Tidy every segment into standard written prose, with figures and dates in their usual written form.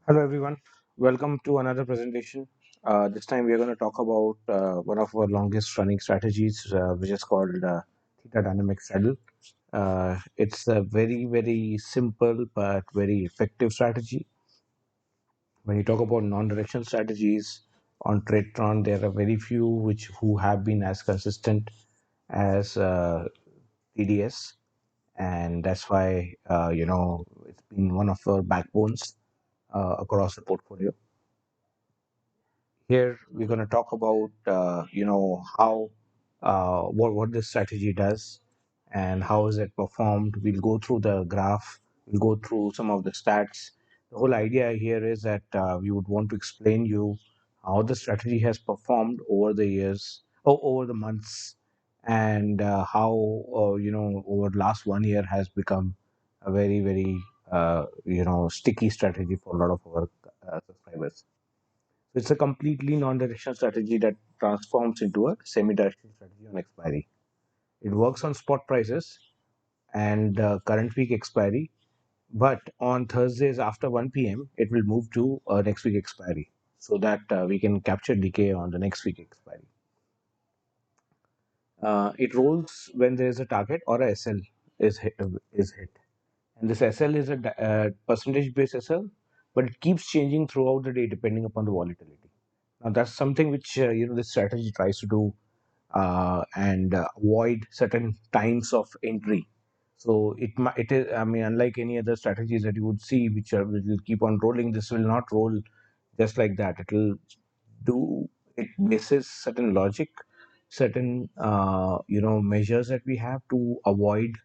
Hello, everyone. Welcome to another presentation. This time we are going to talk about one of our longest running strategies, which is called Theta Dynamic Straddle. It's a very simple but very effective strategy. When you talk about non-directional strategies on TradeTron, there are very few who have been as consistent as TDS, and that's why it's been one of our backbones across the portfolio. Here we're going to talk about how what this strategy does and how is it performed. We'll go through the graph. We'll go through some of the stats. The whole idea here is that we would want to explain you how the strategy has performed over the years, over the months, and how over the last 1 year has become a very sticky strategy for a lot of our subscribers. It's a completely non-directional strategy that transforms into a semi-directional strategy on expiry. It works on spot prices and current week expiry, but on Thursdays after 1 p.m., it will move to next week expiry so that we can capture decay on the next week expiry. It rolls when there is a target or a SL is hit. And this SL is a percentage based SL, but it keeps changing throughout the day depending upon the volatility. Now that's something which this strategy tries to do and avoid certain times of entry. So it is, I mean, unlike any other strategies that you would see, which will keep on rolling, this will not roll just like that. It will do it bases certain logic, certain measures that we have to avoid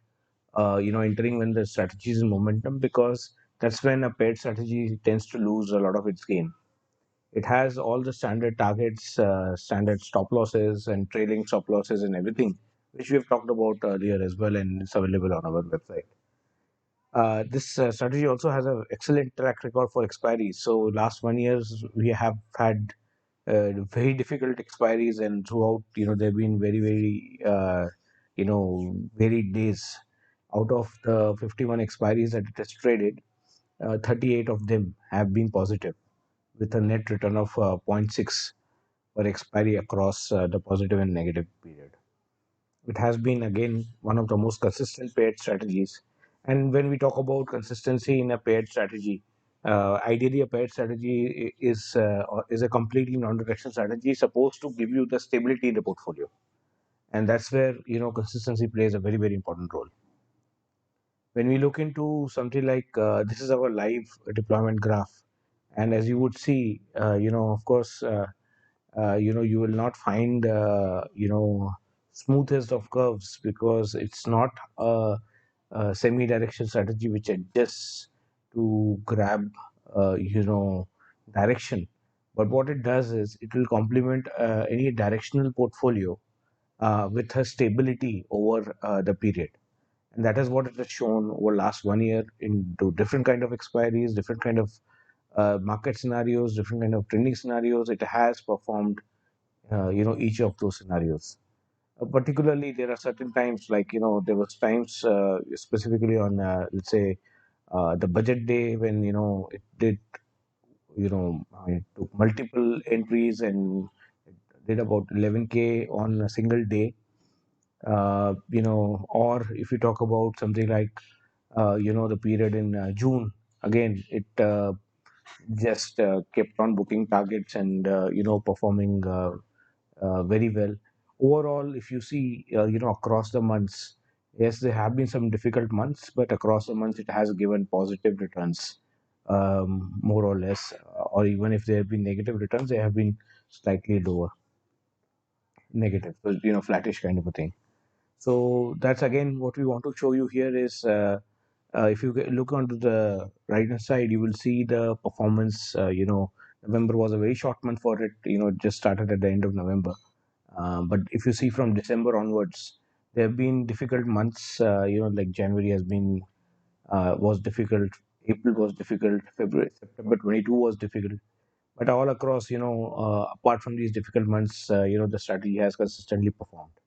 entering when the strategy is in momentum, because that's when a paired strategy tends to lose a lot of its game. It has all the standard targets, standard stop losses, and trailing stop losses, and everything, which we have talked about earlier as well, and it's available on our website. This strategy also has an excellent track record for expiries. So last 1 years we have had very difficult expiries, and throughout, they've been varied days. Out of the 51 expiries that it has traded, 38 of them have been positive, with a net return of zero point 0.6 per expiry across the positive and negative period. It has been again one of the most consistent paired strategies. And when we talk about consistency in a paired strategy, ideally a paired strategy is a completely non-directional strategy supposed to give you the stability in the portfolio, and that's where consistency plays a very important role. When we look into something like this is our live deployment graph, and as you would see, of course, you will not find smoothest of curves, because it's not a semi-directional strategy which adjusts to grab direction. But what it does is it will complement any directional portfolio with a stability over the period, and that is what it has shown over last 1 year into different kind of expiries, different kind of market scenarios, different kind of trending scenarios. It has performed each of those scenarios. Particularly, there are certain times, like there was times specifically on let's say the budget day, when it did it took multiple entries and it did about 11K on a single day. Or if you talk about something like the period in June, again it just kept on booking targets and performing very well. Overall, if you see, across the months, yes, there have been some difficult months, but across the months, it has given positive returns, more or less. Or even if there have been negative returns, they have been slightly lower, negative, so flattish kind of a thing. So that's again what we want to show you here is. If you look onto the right hand side, you will see the performance. November was a very short month for it. It just started at the end of November. But if you see from December onwards, there have been difficult months. Like January has been was difficult. April was difficult. February, September 22 was difficult. But all across, apart from these difficult months, the strategy has consistently performed.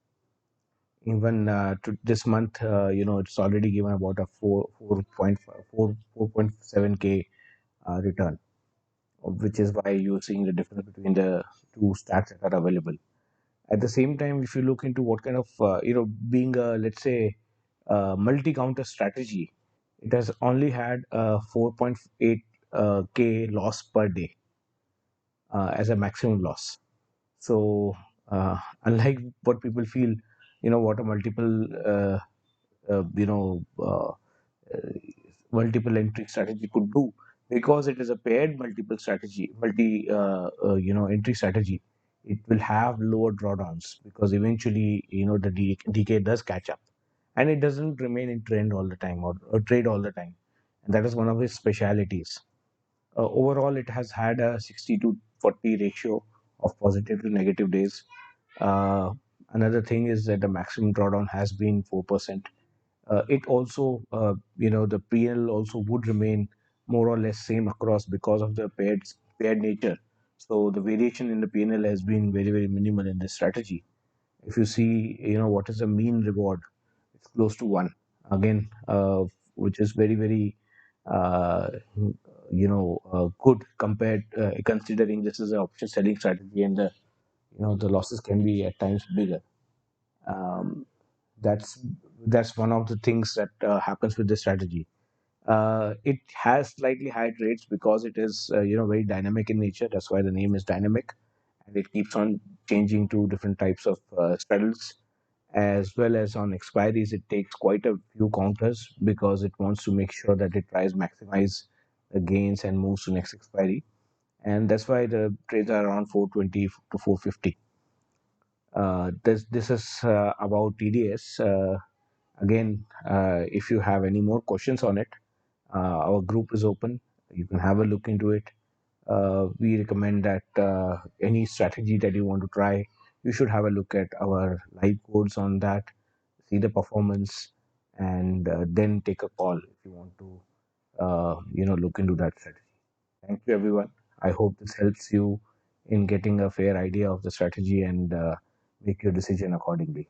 Even to this month, it's already given about a 4.7k return. which is why you're seeing the difference between the two stacks that are available. At the same time, if you look into what kind of, being a, let's say, multi-counter strategy, it has only had a 4.8 K loss per day as a maximum loss. So, unlike what people feel, what a uh, you know, uh, uh, multiple entry strategy could do, because it is a paired multiple strategy, entry strategy. It will have lower drawdowns because eventually, the decay does catch up, and it doesn't remain in trend all the time, or trade all the time, and that is one of its specialities. Overall, it has had a 60 to 40 ratio of positive to negative days. Uh, Another thing is that the maximum drawdown has been 4%. It also, the PL also would remain more or less same across because of the paired nature. So the variation in the PNL has been very, very minimal in this strategy. If you see, what is the mean reward, it's close to one. Again, which is very, very, uh, good compared, considering this is an option selling strategy, and the losses can be at times bigger. Um, that's that's one of the things that happens with this strategy. It has slightly higher rates because it is very dynamic in nature. That's why the name is dynamic, and it keeps on changing to different types of straddles. As well as on expiries, it takes quite a few counters because it wants to make sure that it tries maximize the gains and moves to next expiry, and that's why the trades are around 420 to 450. This is about TDS. Again, if you have any more questions on it, our group is open. You can have a look into it. We recommend that any strategy that you want to try, you should have a look at our live codes on that, see the performance, and then take a call if you want to, look into that strategy. Thank you, everyone. I hope this helps you in getting a fair idea of the strategy and make your decision accordingly.